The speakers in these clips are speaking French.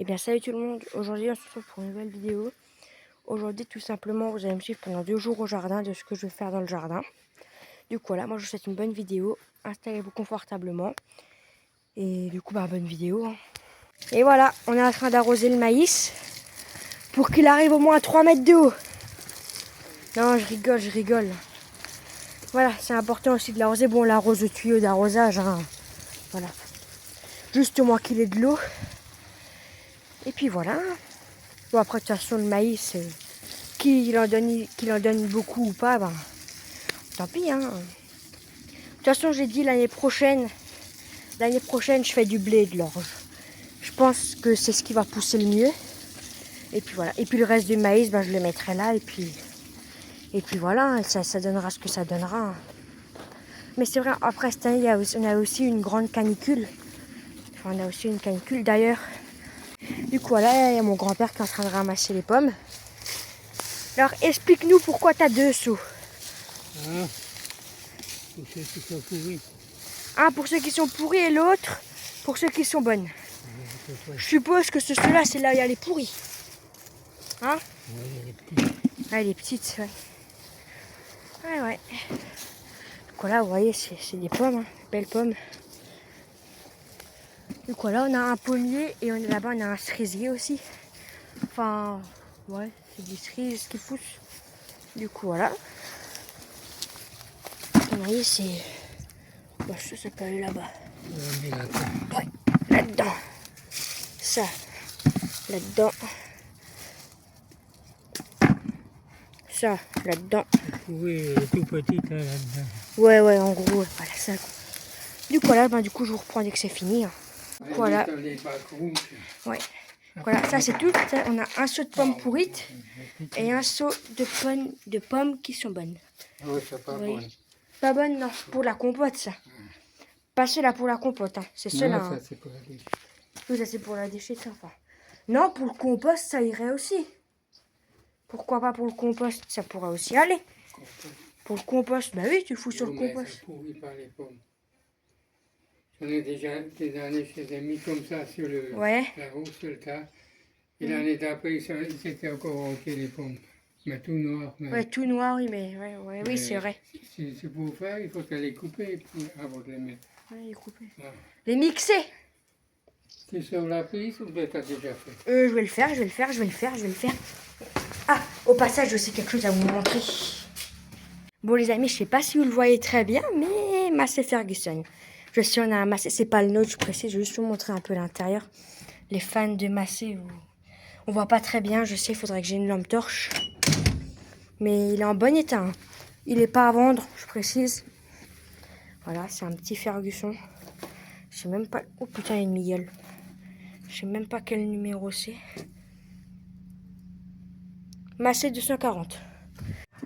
Eh bien salut tout le monde, aujourd'hui on se retrouve pour une nouvelle vidéo. Aujourd'hui tout simplement vous allez me suivre pendant 2 jours au jardin de ce que je vais faire dans le jardin. Du coup voilà, moi je vous souhaite une bonne vidéo, installez-vous confortablement. Et du coup bonne vidéo. Et voilà, on est en train d'arroser le maïs pour qu'il arrive au moins à 3 mètres de haut. Non je rigole. Voilà, c'est important aussi de l'arroser, bon on l'arrose au tuyau d'arrosage, hein. Voilà. Juste au moins qu'il ait de l'eau. Et puis voilà. Bon après de toute façon le maïs, qu'il en donne beaucoup ou pas, tant pis hein. De toute façon j'ai dit l'année prochaine je fais du blé et de l'orge. Je pense que c'est ce qui va pousser le mieux. Et puis voilà. Et puis le reste du maïs, je le mettrai là et puis voilà, ça donnera ce que ça donnera. Mais c'est vrai, après cette année, on a aussi une grande canicule. Enfin, on a aussi une canicule d'ailleurs. Du coup là, il y a mon grand-père qui est en train de ramasser les pommes. Alors explique-nous pourquoi tu as 2 seaux. Ah, pour ceux qui sont pourris. Un pour ceux qui sont pourris et l'autre pour ceux qui sont bonnes. Je suppose que ceux-là, c'est là où il y a les pourris. Hein? Oui, il y a les petits. Ah, les petites, ouais. Ouais. Donc là, vous voyez, c'est des pommes, hein, belles pommes. Donc là, on a un pommier et là-bas, on a un cerisier aussi. Enfin, ouais, c'est des cerises qui poussent. Du coup, voilà. Vous voyez, c'est... Bon, ça peut aller là-bas. Ouais, là-dedans. Ça, là-dedans. Ça, là-dedans. Oui, tout petit là-dedans. Ouais, en gros, voilà ça. Du coup, là, du coup, je vous reprends dès que c'est fini. Hein. Voilà. Ouais. Voilà, ça c'est tout. Ça, on a un seau de pommes pourrites et un seau de pommes qui sont bonnes. Oui, c'est pas bon. Pas bonnes, non. Pour la compote, ça. Pas ceux-là pour la compote, hein. C'est ceux-là. Non, ça hein. c'est pour la déchet. Oui, ça c'est pour la déchetterie, enfin. Non, pour le compost, ça irait aussi. Pourquoi pas pour le compost? Ça pourrait aussi aller. Pour le compost, bah oui, tu le fous sur le compost. Ça pourrit pas les pommes. J'en ai déjà des années, je les ai mis comme ça sur la roue, sur le tas. Et l'année d'après, ils s'étaient encore ronqués les pommes. Mais tout noir. Mais... Ouais, tout noir, oui, mais oui, c'est vrai. Si c'est pour faire, il faut les couper avant de les mettre. Ouais, les couper. Ouais. Les mixer. Tu sauves la prise ou bien tu as déjà fait? Je vais le faire. Ah, au passage, je sais quelque chose à vous montrer. Bon, les amis, je sais pas si vous le voyez très bien, mais Massey Ferguson. Je sais, on a un Massey, c'est pas le nôtre, je précise, je vais juste vous montrer un peu l'intérieur. Les fans de Massey, on voit pas très bien, je sais, il faudrait que j'ai une lampe torche. Mais il est en bon état. Hein. Il est pas à vendre, je précise. Voilà, c'est un petit Ferguson. Je sais même pas... Oh putain, il y a une miguel. Je sais même pas quel numéro c'est. Massey 240.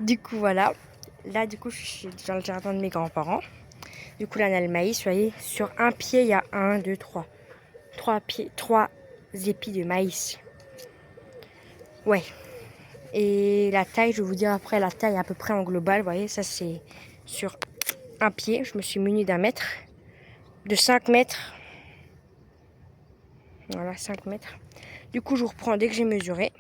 Du coup, voilà. Là, du coup, je suis dans le jardin de mes grands-parents. Du coup, là, on a le maïs, vous voyez. Sur un pied, il y a 1, 2, 3. 3 épis de maïs. Ouais. Et la taille, je vais vous dire après la taille à peu près en global. Vous voyez, ça, c'est sur un pied. Je me suis munie d'un mètre. De 5 mètres. Voilà, 5 mètres. Du coup, je vous reprends dès que j'ai mesuré.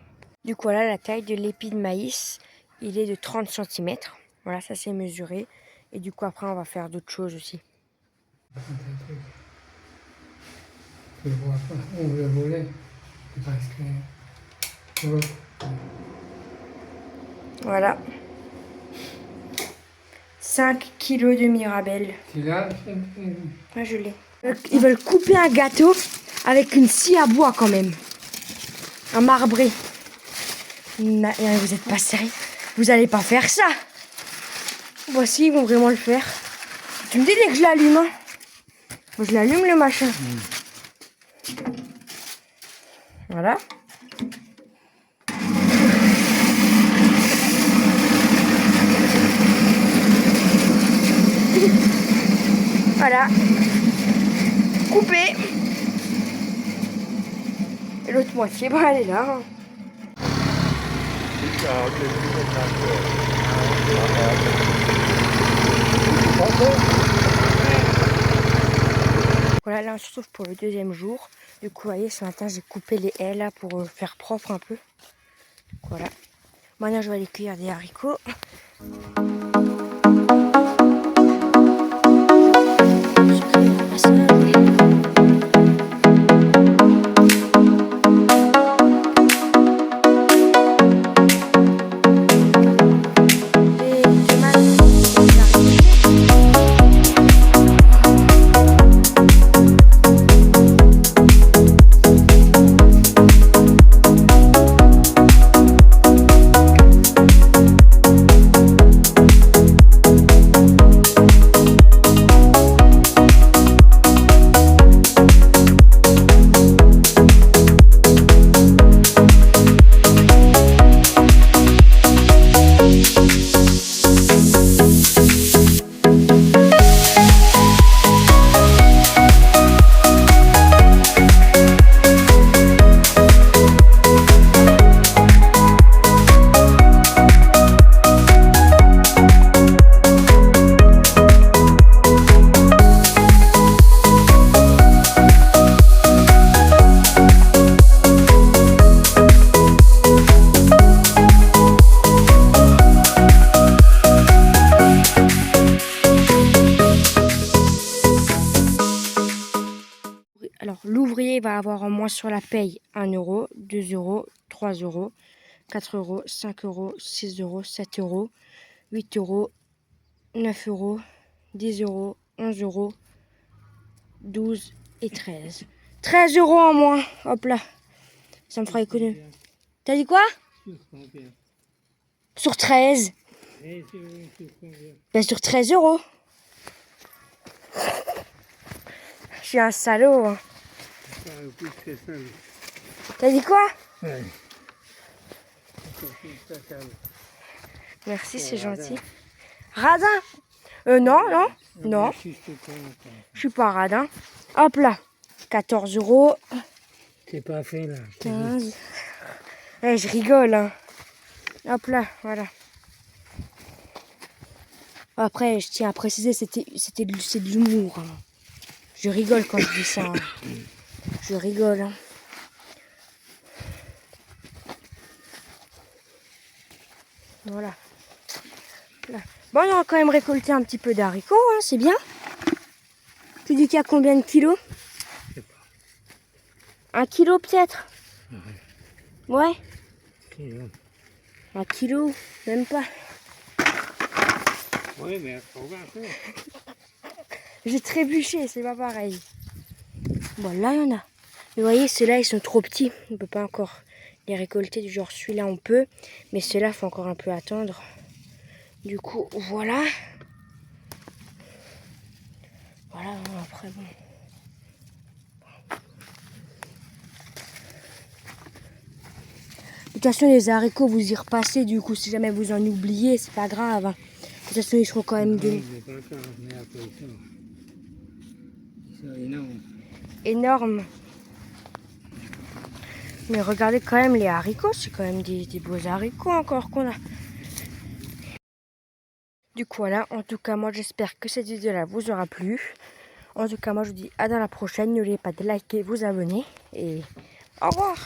Du coup, voilà, la taille de l'épi de maïs, il est de 30 cm. Voilà, ça c'est mesuré. Et du coup, après, on va faire d'autres choses aussi. Tu le vois pas, on le volait. Parce que... Voilà. 5 kilos de Mirabelle. Tu l'as? Ouais, je l'ai. Ils veulent couper un gâteau avec une scie à bois quand même. Un marbré. Non, vous êtes pas sérieux. Vous allez pas faire ça. Voici, ils vont vraiment le faire. Tu me dis dès que je l'allume. Hein. Moi, je l'allume le machin. Voilà. Voilà. Coupé. Et l'autre moitié, elle est là. Hein. Voilà, là on se retrouve pour le deuxième jour. Du coup, vous voyez, ce matin j'ai coupé les haies là pour faire propre un peu. Voilà. Maintenant je vais aller cueillir des haricots. Alors, l'ouvrier va avoir en moins sur la paye 1 euro, 2 euros, 3 euros, 4 euros, 5 euros, 6 euros, 7 euros, 8 euros, 9 euros, 10 euros, 11 euros, 12 et 13. 13 euros en moins. Hop là. Ça me fera économie. T'as dit quoi? Sur 13. Ben sur 13 euros. Je suis un salaud. Hein. T'as dit quoi? Ouais. Merci, c'est gentil. Radin? Non. Je suis pas radin. Hop là. 14 euros. C'est pas fait là. 15. Eh, je rigole. Hein. Hop là, voilà. Après, je tiens à préciser, c'est de l'humour. Hein. Je rigole quand je dis ça. Hein. Je rigole. Hein. Voilà. Là. Bon, on a quand même récolté un petit peu d'haricots, hein, c'est bien. Tu dis qu'il y a combien de kilos? Je sais pas. 1 kilo peut-être? Ouais. Kilo. 1 kilo, même pas. Oui, mais regarde ça. J'ai trébuché, c'est pas pareil. Bon, là, il y en a. Mais vous voyez, ceux-là, ils sont trop petits. On ne peut pas encore les récolter. Du genre, celui-là, on peut. Mais ceux-là, il faut encore un peu attendre. Du coup, voilà. Voilà, après, bon. De toute façon, les haricots, vous y repassez. Du coup, si jamais vous en oubliez, c'est pas grave. De toute façon, ils seront quand même des... énormes. Mais regardez quand même les haricots. C'est quand même des beaux haricots encore qu'on a. Du coup, voilà. En tout cas, moi, j'espère que cette vidéo-là vous aura plu. En tout cas, moi, je vous dis à dans la prochaine. N'oubliez pas de liker, vous abonner. Et au revoir.